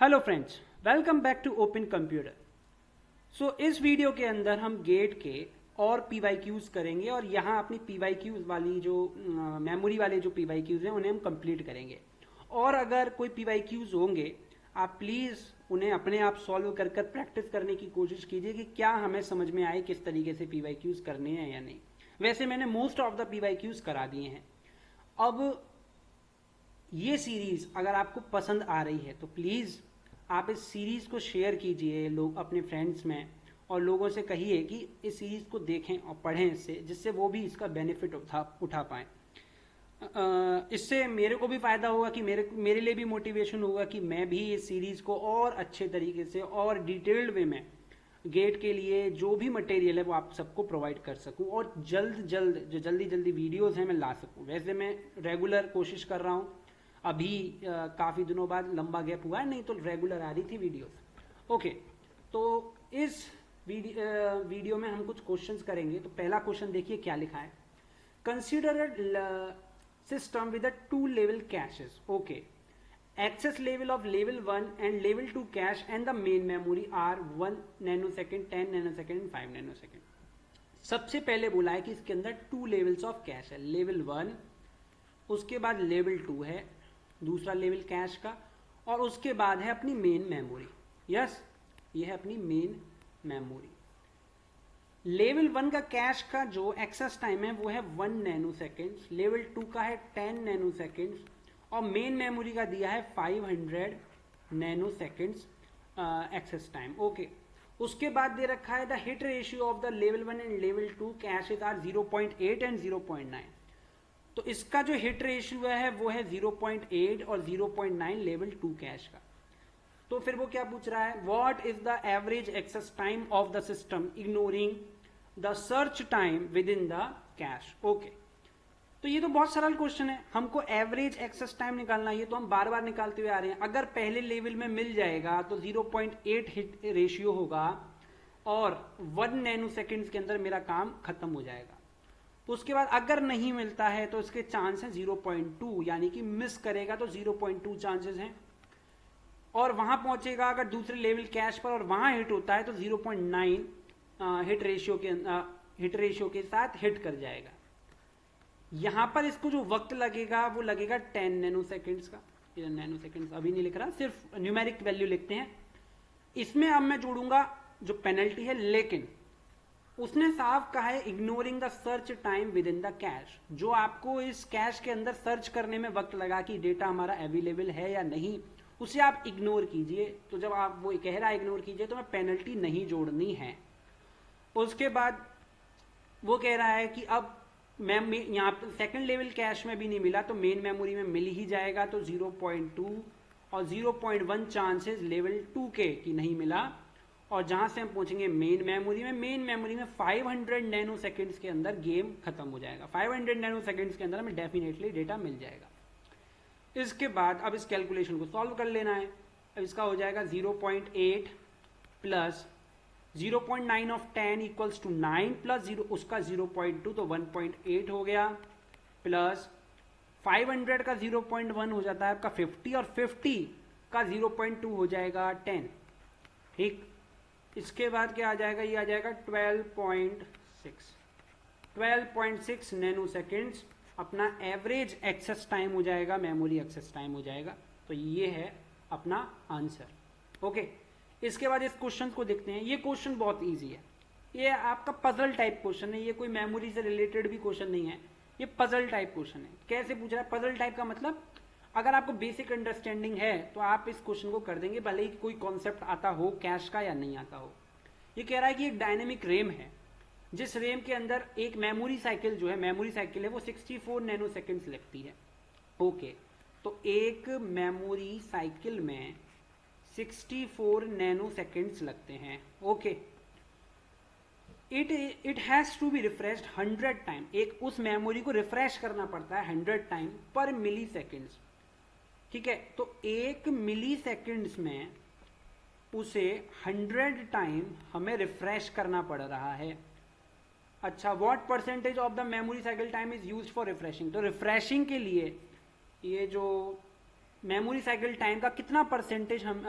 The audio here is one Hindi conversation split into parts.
Hello friends, welcome back to open computer. इस वीडियो के अंदर हम गेट के और PYQs करेंगे और यहाँ अपनी PYQs वाली जो मेमोरी वाले जो PYQs हैं उन्हें हम कंप्लीट करेंगे। और अगर कोई PYQs होंगे आप प्लीज़ उन्हें अपने आप सॉल्व कर कर प्रैक्टिस करने की कोशिश कीजिए कि क्या हमें समझ में आए किस तरीके से PYQs करने हैं या नहीं। वैसे मैंने मोस्ट ऑफ द PYQs करा दिए हैं। अब ये सीरीज़ अगर आपको पसंद आ रही है तो प्लीज़ आप इस सीरीज़ को शेयर कीजिए लोग अपने फ्रेंड्स में, और लोगों से कहिए कि इस सीरीज़ को देखें और पढ़ें इससे, जिससे वो भी इसका बेनिफिट उठा पाएँ। इससे मेरे को भी फ़ायदा होगा कि मेरे लिए भी मोटिवेशन होगा कि मैं भी इस सीरीज़ को और अच्छे तरीके से और डिटेल्ड वे में गेट के लिए जो भी मटेरियल है वो आप सबको प्रोवाइड कर सकूं, और जल्दी वीडियोस हैं मैं ला सकूं। वैसे मैं रेगुलर कोशिश कर रहा हूं, अभी काफ़ी दिनों बाद लंबा गैप हुआ है, नहीं तो रेगुलर आ रही थी वीडियोस। ओके, तो इस वीडियो में हम कुछ क्वेश्चंस करेंगे। तो पहला क्वेश्चन देखिए क्या लिखा है। Consider system with a 2 level caches. Okay, access level of level 1 and level 2 cache and the main memory are 1 nanosecond, 10 nanosecond, 5 nanosecond। सबसे पहले बोला है कि इसके अंदर 2 लेवल्स ऑफ कैश है, लेवल 1, उसके बाद लेवल 2 है दूसरा लेवल कैश का, और उसके बाद है अपनी मेन मेमोरी। यस, ये है अपनी मेन मेमोरी। लेवल 1 का कैश का जो एक्सेस टाइम है वो है 1 नैनोसेकेंड्स, लेवल 2 का है 10 नैनोसेकेंड्स, और मेन मेमोरी का दिया है 500 नैनोसेकेंड्स एक्सेस टाइम। ओके, उसके बाद दे रखा है the hit ratio of the level 1 and level 2 caches are 0.8 and 0.9। तो इसका जो हिट रेशियो है वो है 0.8 और 0.9 लेवल 2 कैश का। तो फिर वो क्या पूछ रहा है, what is the average access time of the system ignoring the search time within the cache. Okay, तो ये तो बहुत सरल क्वेश्चन है, हमको एवरेज एक्सेस टाइम निकालना है, ये तो हम बार बार निकालते हुए आ रहे हैं। अगर पहले लेवल में मिल जाएगा तो 0.8 हिट रेशियो होगा और 1 नैनो सेकेंड्स के अंदर मेरा काम खत्म हो जाएगा। उसके बाद अगर नहीं मिलता है तो इसके चांस हैं 0.2, यानी कि मिस करेगा तो 0.2 चांसेस हैं, और वहां पहुंचेगा अगर दूसरे लेवल कैश पर और वहां हिट होता है तो 0.9 हिट रेशियो के साथ हिट कर जाएगा। यहां पर इसको जो वक्त लगेगा वो लगेगा 10 नैनो सेकेंड्स का। ये नैनो सेकेंड्स अभी नहीं लिख रहा, सिर्फ न्यूमेरिक वैल्यू लिखते हैं। इसमें अब मैं जोड़ूंगा जो पेनल्टी है, लेकिन उसने साफ कहा है ignoring the search time within the cash. जो आपको इस कैश के अंदर सर्च करने में वक्त लगा कि डेटा हमारा अवेलेबल है या नहीं, उसे आप इग्नोर कीजिए। तो जब आप वो कह रहा है इग्नोर कीजिए तो मैं पेनल्टी नहीं जोड़नी है। उसके बाद वो कह रहा है कि अब मैम यहाँ पर सेकेंड लेवल कैश में भी नहीं मिला तो मेन मेमोरी में मिल ही जाएगा, तो 0.2 और 0.1 चांसेस लेवल 2 के कि नहीं मिला। और जहां से हम पहुंचेंगे मेन मेमोरी में 500 नैनो सेकेंड्स के अंदर गेम खत्म हो जाएगा। 500 नैनो सेकेंड्स के अंदर हमें डेफिनेटली डेटा मिल जाएगा। इसके बाद अब इस कैलकुलेशन को सॉल्व कर लेना है। अब इसका हो जाएगा 0.8 plus 0.9 of 10 equals to 9 plus 0 उसका 0.2 तो 1.8 हो गया, प्लस 500 का 0.1 हो जाता है आपका 50, और 50 का 0.2 हो जाएगा 10। ठीक, इसके बाद क्या आ जाएगा, ये आ जाएगा 12.6 नैनो सेकेंड्स अपना एवरेज एक्सेस टाइम हो जाएगा, मेमोरी एक्सेस टाइम हो जाएगा। तो ये है अपना आंसर। ओके, इसके बाद इस क्वेश्चन को देखते हैं। ये क्वेश्चन बहुत इजी है, ये आपका पजल टाइप क्वेश्चन है, ये कोई मेमोरी से रिलेटेड भी क्वेश्चन नहीं है, ये पजल टाइप क्वेश्चन है। कैसे पूछ रहा है पजल टाइप का मतलब, अगर आपको बेसिक अंडरस्टैंडिंग है तो आप इस क्वेश्चन को कर देंगे, भले ही कोई कॉन्सेप्ट आता हो कैश का या नहीं आता हो। ये कह रहा है कि एक डायनेमिक रैम है, जिस रैम के अंदर एक मेमोरी साइकिल जो है वो 64 नैनो सेकेंड्स लगती है। ओके, तो एक मेमोरी साइकिल में 64 नैनो सेकेंड्स लगते हैं। Okay, it has to be refreshed 100 time. एक उस मेमोरी को रिफ्रेश करना पड़ता है 100 टाइम पर मिली सेकेंड्स। ठीक है, तो एक मिली सेकेंड्स में उसे 100 टाइम हमें रिफ्रेश करना पड़ रहा है। अच्छा, what percentage of the memory cycle time is used for refreshing. तो रिफ्रेशिंग के लिए ये जो मेमोरी साइकिल टाइम का कितना परसेंटेज हम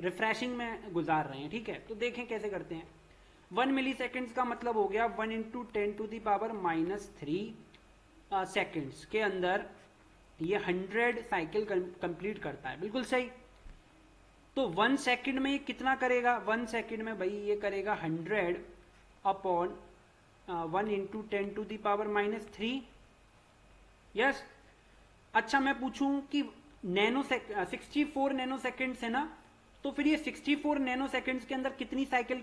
रिफ्रेशिंग में गुजार रहे हैं। ठीक है, तो देखें कैसे करते हैं। 1 मिली सेकेंड्स का मतलब हो गया 1 इंटू 10⁻³ सेकेंड्स के अंदर ये 100 साइकिल कंप्लीट करता है। बिल्कुल सही। तो 1 सेकेंड में ये कितना करेगा? 1 सेकेंड में भाई ये करेगा 100 अपॉन 1 इंटू 10⁻³ यस। अच्छा, मैं पूछूं कि 64 नैनो सेकेंड्स है ना, तो फिर ये 64 नैनो सेकेंड्स के अंदर कितनी साइकिल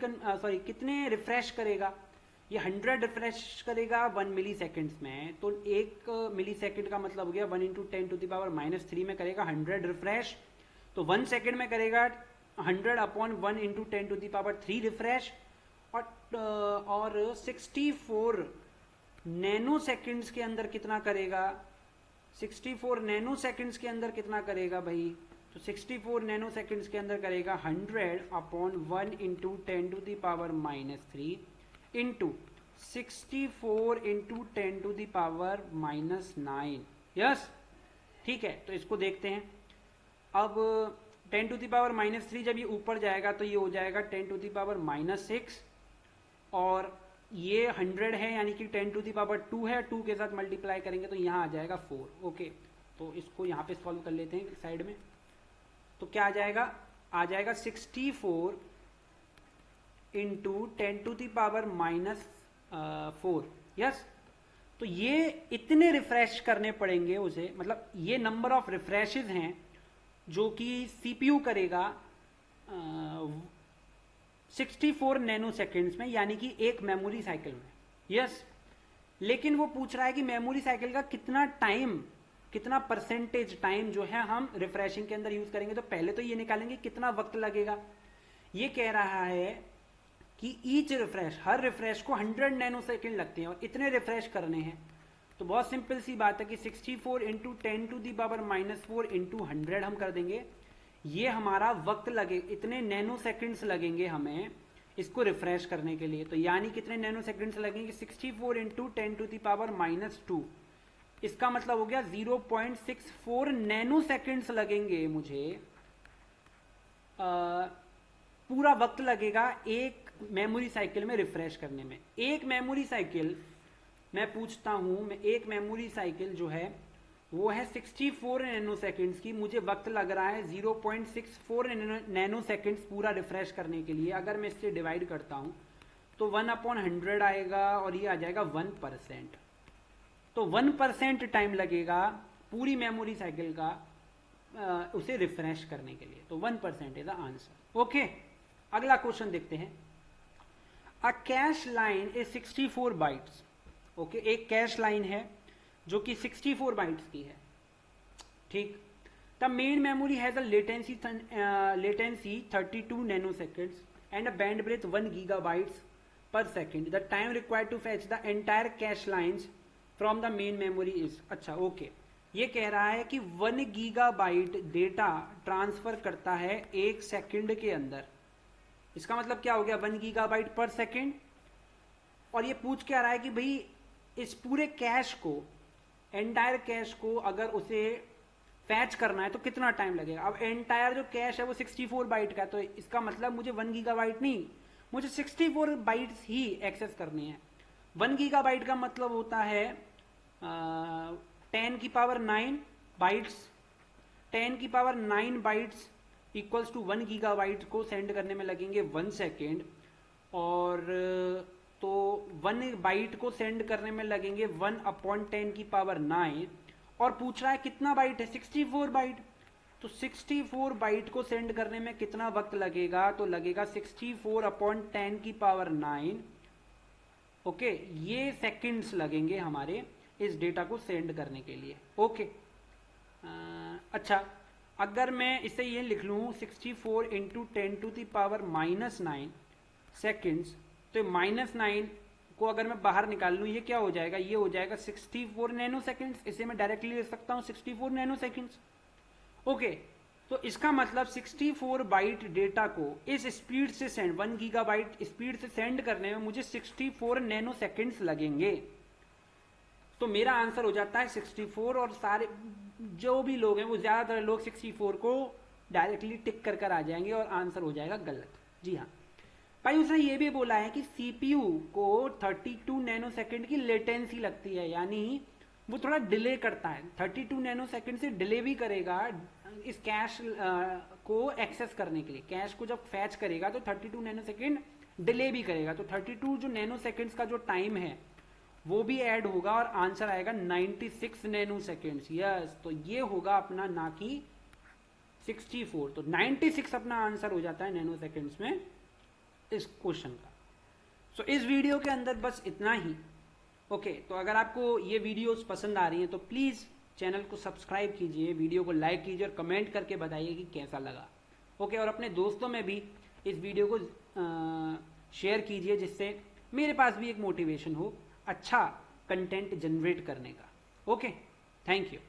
कितने रिफ्रेश करेगा? ये 100 रिफ्रेश करेगा 1 मिली सेकेंड्स में। तो 1 मिली सेकेंड का मतलब हो गया 1 इंटू 10⁻³ में करेगा 100 रिफ्रेश। तो 1 सेकेंड में करेगा 100 अपॉन 1 इंटू 10⁻³ रिफ्रेश। और 64 नैनो सेकेंड्स के अंदर कितना करेगा? 64 नैनो सेकेंड्स के अंदर कितना करेगा भाई? तो 64 नैनो सेकेंड्स के अंदर करेगा 100 upon 1 into 10⁻³ into 64 into 10⁻⁹ yes. ठीक है, तो इसको देखते हैं। अब 10⁻³ जब ये ऊपर जाएगा तो ये हो जाएगा 10⁻⁻6 और ये 100 है यानी कि 10⁻² है, 2 के साथ मल्टीप्लाई करेंगे तो यहाँ आ जाएगा 4। ओके, तो इसको यहाँ पे सॉल्व कर लेते हैं साइड में। तो क्या आ जाएगा? आ जाएगा 64 इंटू 10⁻⁻4 यस। तो ये इतने रिफ्रेश करने पड़ेंगे उसे, मतलब ये नंबर ऑफ रिफ्रेशेस हैं जो कि सीपीयू करेगा 64 नैनो सेकेंड्स में, यानी कि एक मेमोरी साइकिल में यस। लेकिन वो पूछ रहा है कि मेमोरी साइकिल का कितना टाइम, कितना परसेंटेज टाइम जो है हम रिफ्रेशिंग के अंदर यूज करेंगे। तो पहले तो ये निकालेंगे कितना वक्त लगेगा। ये कह रहा है कि ईच रिफ्रेश, हर रिफ्रेश को 100 नैनो सेकेंड लगते हैं और इतने रिफ्रेश करने हैं। तो बहुत सिंपल सी बात है कि 64 इंटू 10⁻⁻4 इंटू 100 हम कर देंगे। ये हमारा वक्त लगे, इतने नैनो सेकेंड्स लगेंगे हमें इसको रिफ्रेश करने के लिए। तो यानी कितने नैनो सेकेंड्स लगेंगे? 64 इंटू 10⁻⁻2। इसका मतलब हो गया 0.64 नैनो सेकेंड्स लगेंगे मुझे। पूरा वक्त लगेगा एक मेमोरी साइकिल में रिफ्रेश करने में। एक मेमोरी साइकिल, मैं पूछता हूं, एक मेमोरी साइकिल जो है वो है 64 नैनो सेकेंड्स की। मुझे वक्त लग रहा है 0.64 नैनो सेकेंड्स पूरा रिफ्रेश करने के लिए। अगर मैं इससे डिवाइड करता हूं तो 1/100 आएगा और ये आ जाएगा 1%। तो 1% टाइम लगेगा पूरी मेमोरी साइकिल का उसे रिफ्रेश करने के लिए। तो 1% इज द आंसर। ओके, अगला क्वेश्चन देखते हैं। A cache line is 64 bytes. Okay, एक कैश लाइन है जो कि 64 बाइट्स की है। ठीक, the main memory has a latency 32 nanoseconds and a bandwidth 1 gigabytes per second. The time required to fetch the entire cache lines from the main memory is. अच्छा, ओके, ये कह रहा है कि 1 गीगाबाइट डेटा ट्रांसफर करता है 1 सेकेंड के अंदर। इसका मतलब क्या हो गया? 1 गीगाबाइट पर सेकेंड। और ये पूछ के आ रहा है कि भाई इस पूरे कैश को, एंटायर कैश को अगर उसे फैच करना है तो कितना टाइम लगेगा। अब एंटायर जो कैश है वो 64 बाइट का है, तो इसका मतलब मुझे 1 गीगाबाइट नहीं, मुझे 64 बाइट्स ही एक्सेस करनी है। 1 गीगाबाइट का मतलब होता है 10⁹ bytes. 10⁹ bytes equals to 1 gigabyte को सेंड करने में लगेंगे 1 सेकेंड। और तो 1 बाइट को सेंड करने में लगेंगे 1/10⁹। और पूछ रहा है कितना बाइट है? 64 बाइट। तो 64 बाइट को सेंड करने में कितना वक्त लगेगा? तो लगेगा 64/10⁹। ओके, ये सेकंड्स लगेंगे हमारे इस डेटा को सेंड करने के लिए। ओके, अच्छा, अगर मैं इसे ये लिख लूँ 64 इंटू 10⁻⁻9 सेकेंड्स, तो -9 को अगर मैं बाहर निकाल लूँ ये क्या हो जाएगा? ये हो जाएगा 64 नैनो सेकेंड्स। इसे मैं डायरेक्टली लिख सकता हूँ 64 नैनो सेकेंड्स। ओके, तो इसका मतलब 64 बाइट डेटा को इस स्पीड से सेंड, 1 गीगाबाइट स्पीड से सेंड करने में मुझे 64 नैनो सेकेंड्स लगेंगे। तो मेरा आंसर हो जाता है 64 और सारे जो भी लोग हैं वो ज़्यादातर लोग 64 को डायरेक्टली टिक कर आ जाएंगे और आंसर हो जाएगा गलत। जी हाँ भाई, उसने ये भी बोला है कि सीपीयू को 32 नैनो सेकेंड की लेटेंसी लगती है, यानी वो थोड़ा डिले करता है, 32 नैनो सेकेंड से डिले भी करेगा इस कैश को एक्सेस करने के लिए। कैश को जब फैच करेगा तो 32 नैनो सेकेंड डिले भी करेगा, तो 32 जो नैनो सेकेंड्स का जो टाइम है वो भी ऐड होगा और आंसर आएगा 96 नैनो सेकेंड्स। यस, तो ये होगा अपना, ना कि 64। तो 96 अपना आंसर हो जाता है नैनो सेकेंड्स में इस क्वेश्चन का। सो इस वीडियो के अंदर बस इतना ही। ओके, तो अगर आपको ये वीडियोस पसंद आ रही हैं तो प्लीज़ चैनल को सब्सक्राइब कीजिए, वीडियो को लाइक कीजिए और कमेंट करके बताइए कि कैसा लगा। ओके, और अपने दोस्तों में भी इस वीडियो को शेयर कीजिए, जिससे मेरे पास भी एक मोटिवेशन हो अच्छा कंटेंट जनरेट करने का। Okay, thank you.